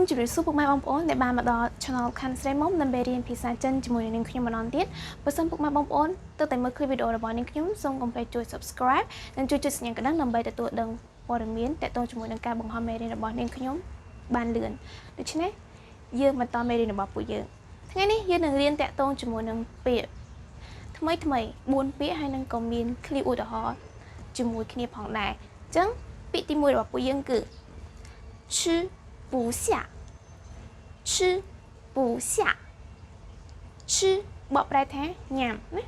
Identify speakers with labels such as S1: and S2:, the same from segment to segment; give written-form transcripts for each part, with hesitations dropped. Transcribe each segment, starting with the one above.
S1: ជំរាបសួរពុកម៉ែបងប្អូនដែលបានមកដល់ channel ខាន់ស្រីមុំដើម្បីរៀនភាសាចិនជាមួយនឹងខ្ញុំម្ដងទៀតបើសិនពុកម៉ែបងប្អូនទើបតែមើល clip វីដេអូរបស់នាងខ្ញុំសូមកុំភ្លេចជួយ subscribe និងជួយចុចសញ្ញាកណ្ដឹងដើម្បីទទួលដឹងព័ត៌មានទាក់ទងជាមួយនឹងការបង្ហោះមេរៀនរបស់នាងខ្ញុំបានលឿនដូច្នេះយើងបន្តមេរៀនរបស់ពួកយើងថ្ងៃនេះយើងនឹងរៀនទាក់ទងជាមួយនឹងពាក្យថ្មី4ពាក្យហើយនឹងក៏មាន clip ឧទាហរណ៍ជាមួយគ្នាផងដែរអញ្ចឹងពាក្យទី1របស់ពួកយើងគឺ吃不下吃不下吃បកប្រែថាញ៉ាំណា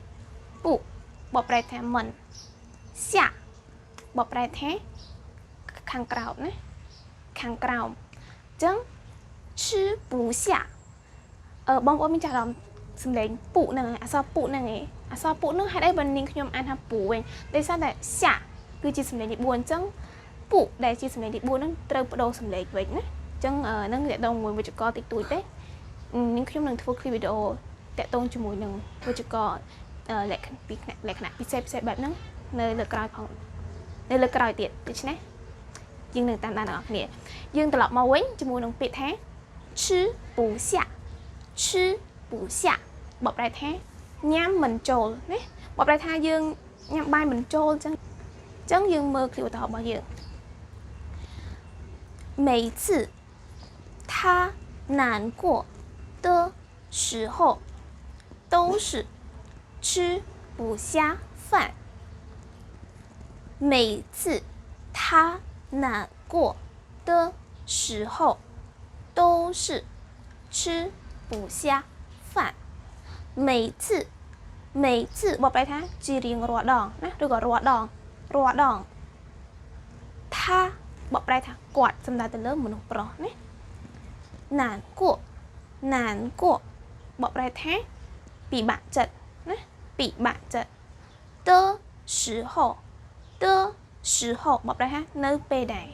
S1: ពុបកប្រែថាមិនសាបកប្រែថាខាងក្រោមណាខាងក្រោមអញ្ចឹង吃不下បងប្អូនមានចាស់ដល់សំឡេងពុហ្នឹងអក្សរពុហ្នឹងឯងអក្សរពុហ្នឹងហេតុអីបើនាងខ្ញុំអានថាពុវិញដោយសារតែសាគឺជាសំឡេងទី4អញ្ចឹងពុដែលជាសំឡេងទី4ហ្នឹងត្រូវបដូរសំឡេងវិញណាអញ្ចឹងនឹងតាក់ទងមួយវិជ្ជករតិចតួចទេនាងខ្ញុំនឹងធ្វើ clip វីដេអូតាក់ទងជាមួយនឹងវិជ្ជករលក្ខណៈពិសេសបែបហ្នឹងនៅលើក្រោយផងនៅលើក្រោយទៀតដូច្នេះយើងនឹងតាមដានអ្នកនរគ្នាយើងត្រឡប់មកវិញជាមួយនឹងពាក្យថា吃不下吃不下បកប្រែថាញ៉ាំមិនចូលណាបកប្រែថាយើងញ៉ាំបាយមិនចូលអញ្ចឹងយើងមើល clip ឧទាហរណ៍របស់យើង每次他难过的时候都是吃不下饭每次他难过的时候都是吃不下饭每次បកប្រែថាជារៀងរាល់ដងណាឬក៏រាល់ដង他បកប្រែថាគាត់សំដៅទៅលើមនុស្សប្រុសណាណានគួបកប្រែថាពិបាកចិត្តណាពិបាកចិត្ត的时候បកប្រែថានៅពេលដែរ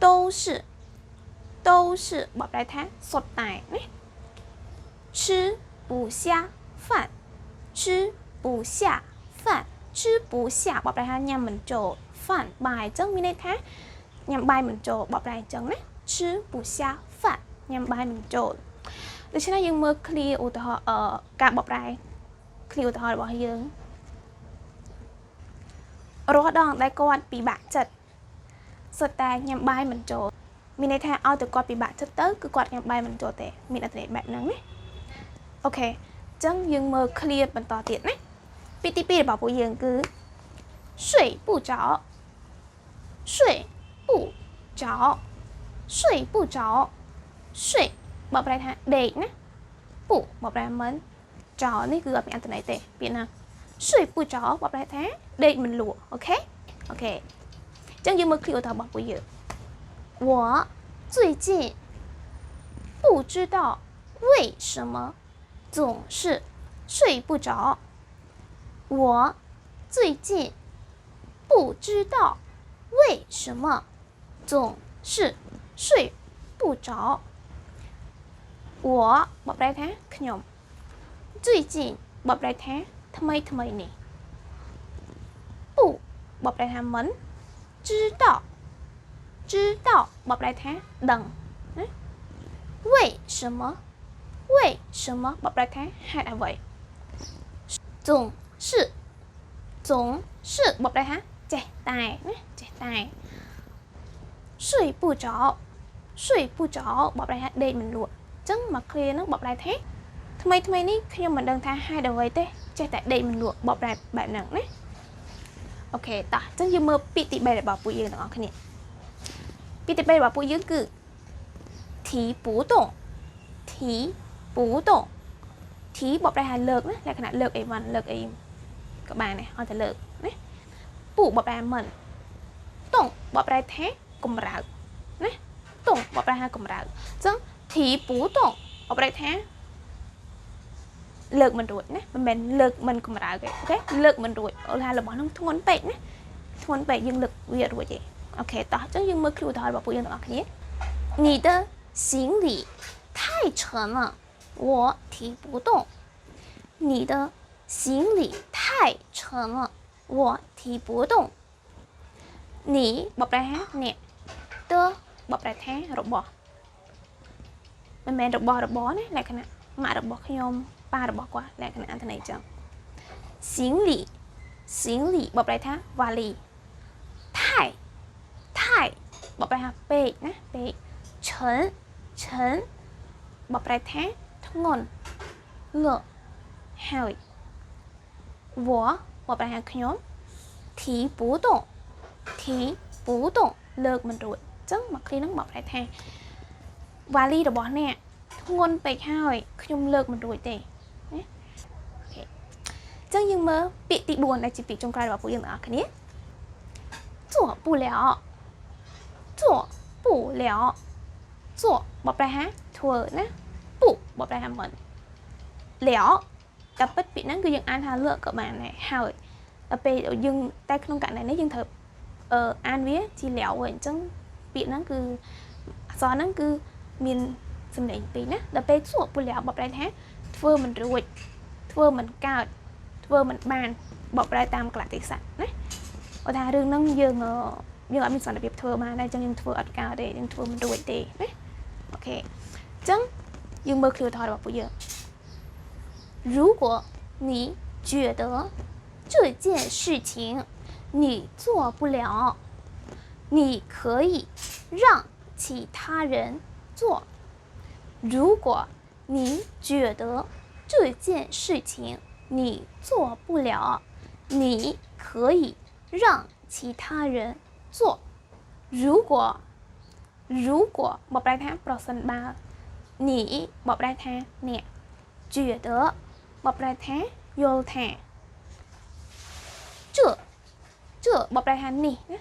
S1: 都是បកប្រែថាសុទ្ធតែណា吃不下饭吃不下បកប្រែថាញ៉ាំមិនចូល饭បាយអញ្ចឹងមានន័យថាញ៉ាំបាយមិនចូលបកប្រែអញ្ចឹងណា吃不下饭ញ៉ាំបាយមិនចូលដូច្នេះយើងមើល clear ឧទាហរណ៍ការបកប្រែ clear ឧទាហរណ៍របស់យើងរាល់ដងដែលគាត់ពិបាកចិត្តសុទ្ធតែញ៉ាំបាយមិនចូលមានន័យថាឲ្យតែគាត់ពិបាកចិត្តទៅគឺគាត់ញ៉ាំបាយមិនចូលទេមានអត្ថន័យបែបហ្នឹងណាអូខេអញ្ចឹងយើងមើល clear បន្តទៀតណាពាក្យទី2របស់ពួកយើងគឺ睡不着睡បកប្រែថាដេកណាពុបកប្រែមិនចោនេះគឺអត់មានអត្ថន័យទេពាក្យណា睡不着បកប្រែថាដេកមិនលក់អូខេអញ្ចឹងយើងមើល clip របស់ពួកយើង我最近不知道为什么总是睡不着我最近不知道为什么总是睡不着我បកប្រែថាខ្ញុំ最近បកប្រែថាថ្មីនេះ不បកប្រែថាមិន知道បកប្រែថាដឹងណា为什么បកប្រែថាហេតុអ្វី总是បកប្រែថាចេះតែណាចេះតែ睡不着បកប្រែថាដេកមិនលក់អញ្ចឹងមក clear ហ្នឹងបកប្រែថាថ្មីនេះខ្ញុំមិនដឹងថាហេតុអ្វីទេចេះតែដេកមិនលក់បកប្រែបែបហ្នឹងណាអូខេតោះអញ្ចឹងយើងមើលពាក្យទី3របស់ពួកយើងទាំងអស់គ្នាពាក្យទី3របស់ពួកយើងគឺ提不动提បកប្រែថាលើកណាលក្ខណៈលើកអីវ៉ាន់លើកអីក៏បានដែរឲ្យតែលើកណាពុបកប្រែមិនតុងបកប្រែថាកម្រើកណាតុងបកប្រែថាកម្រើកអញ្ចឹងទីពូតុងបកប្រែថាលើកមិនរួចណាមិនមែនលើកមិនកម្រើកទេអូខេលើកមិនរួចអូថារបស់នោះធ្ងន់ពេកណាធ្ងន់ពេកយើងលើកវារួចទេអូខេតោះអញ្ចឹងយើងមើល clip ឧទាហរណ៍របស់ពួកយើងទាំងអស់គ្នា你的行李太沉了我提不动你的行李太沉了我提不动你បកប្រែថាអ្នក的បបប្រែថារបស់មិនមែនរបស់ណាលក្ខណៈម៉ាក់របស់ខ្ញុំប៉ារបស់គាត់លក្ខណៈអត្ថន័យចឹង行李បបប្រែថាវ៉ាលី太បបប្រែថាពេកណាពេក沉បបប្រែថាធ្ងន់លក់ហើយ我បបប្រែថាខ្ញុំ提不动លើកមិនរួចអញ្ចឹងមកឃ្លីនឹងបបប្រែថាវ៉ាលីរបស់អ្នកធ្ងន់ពេកហើយខ្ញុំលើកមិនរួចទេណាអូខេអញ្ចឹងយើងមើលពាក្យទី4ដែលជាពាក្យចុងក្រោយរបស់ពួកយើងទាំងអស់គ្នា做不了做បបប្រែថាធ្វើណាពុបបប្រែថាមិនแล้วតែពិតពាក្យហ្នឹងគឺយើងអានថាលើកក៏បានដែរហើយដល់ពេលយើងតែក្នុងករណីនេះយើងត្រូវអានវាជាแล้วវិញអញ្ចឹងពាក្យហ្នឹងគឺអក្សរហ្នឹងគឺមានសំឡេងពីរណាដល់ពេលសួរពុលបប្រែថាធ្វើមិនរួចធ្វើមិនកើតធ្វើមិនបានបប្រែតាមកលៈទេសៈណាបើថារឿងហ្នឹងយើងអត់មានសន្តិភាពធ្វើបានដែរអញ្ចឹងយើងធ្វើអត់កើតទេយើងធ្វើមិនរួចទេណាអូខេអញ្ចឹងយើងមើលឃ្លាថារបស់ពួកយើង如果你觉得这件事情你做不了你可以让其他人做如果你觉得这件事情你做不了你可以让其他人做如果បបប្រែថាប្រសិនបើ你បបប្រែថាអ្នក觉得បបប្រែថាយល់ថា这បបប្រែថានេះណា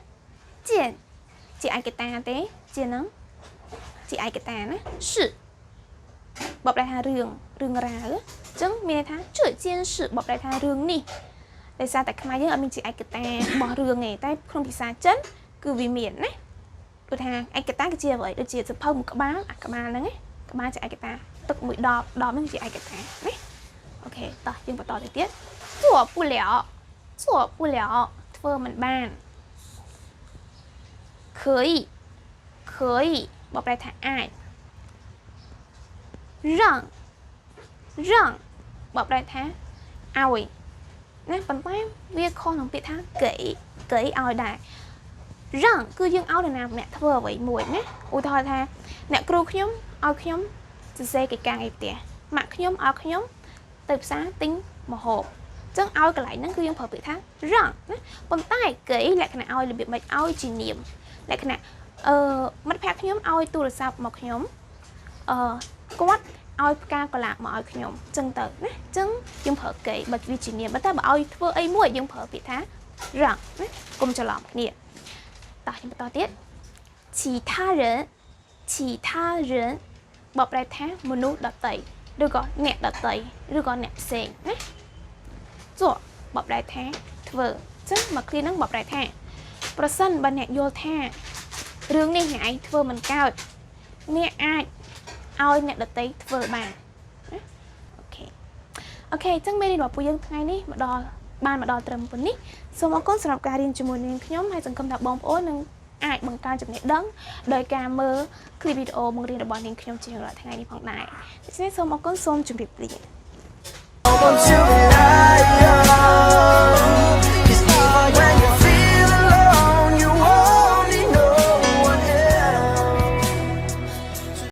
S1: ជាឯកតាទេជានឹងជាឯកតាណា是បបប្រែថារឿងរ៉ាវអញ្ចឹងមានន័យថា这件事បបប្រែថារឿងនេះដោយសារតែខ្មែរយើងអត់មានជាឯកតារបស់រឿងទេតែក្នុងភាសាចិនគឺវាមានណាគឺថាឯកតាគឺជាអ្វីដូចជាសភៅមួយក្បាលអាក្បាលហ្នឹងក្បាលជាឯកតាទឹកមួយដបហ្នឹងជាឯកតាណាអូខេតោះយើងបន្តទៅទៀត做不了ធ្វើមិនបាន可以បបប្រែថាអាច让បបប្រែថាឲ្យណាប៉ុន្តែវាខុសនឹងពាក្យថាគេឲ្យដែររងគឺយើងឲ្យនរណាម្នាក់ធ្វើអ្វីមួយណាឧទាហរណ៍ថាអ្នកគ្រូខ្ញុំឲ្យខ្ញុំសរសេរកិច្ចការឯផ្ទះម៉ាក់ខ្ញុំឲ្យខ្ញុំទៅផ្សារទិញម្ហូបអញ្ចឹងឲ្យកន្លែងហ្នឹងគឺយើងប្រើពាក្យថារងណាប៉ុន្តែគេលក្ខណៈឲ្យរបៀបម៉េចឲ្យជានាមលក្ខណៈមិត្តភក្តិខ្ញុំឲ្យទូរស័ព្ទមកខ្ញុំគាត់ឲ្យផ្កាកុលាបមកឲ្យខ្ញុំអញ្ចឹងទៅណាអញ្ចឹងយើងប្រើគេបើវាជានាមបើតែបើឲ្យធ្វើអីមួយយើងប្រើពាក្យថារងណាកុំច្រឡំគ្នាតោះខ្ញុំបន្តទៀត其他人បបប្រែថាមនុស្សដតីឬក៏អ្នកដតីឬក៏អ្នកផ្សេងណាចុះបបប្រែថាធ្វើអញ្ចឹងមកឃ្លាហ្នឹងបបប្រែថាប្រសិនបើអ្នកយល់ថារឿងនេះអ្នកឯងធ្វើមិនកើតអ្នកអាចឲ្យអ្នកដតីធ្វើបានអូខេអញ្ចឹងមេរៀនរបស់ពួកយើងថ្ងៃនេះមកដល់ត្រឹមប៉ុណ្នេះសូមអរគុណសម្រាប់ការរៀនជាមួយនឹងខ្ញុំហើយសង្ឃឹមថាបងប្អូននឹងអាចបង្កើនចំណេះដឹងដោយការមើលคลิปវីដេអូបង្រៀនរបស់នាងខ្ញុំជារៀងរាល់ថ្ងៃនេះផងដែរដូច្នេះសូមអរគុណសូមជម្រាបលា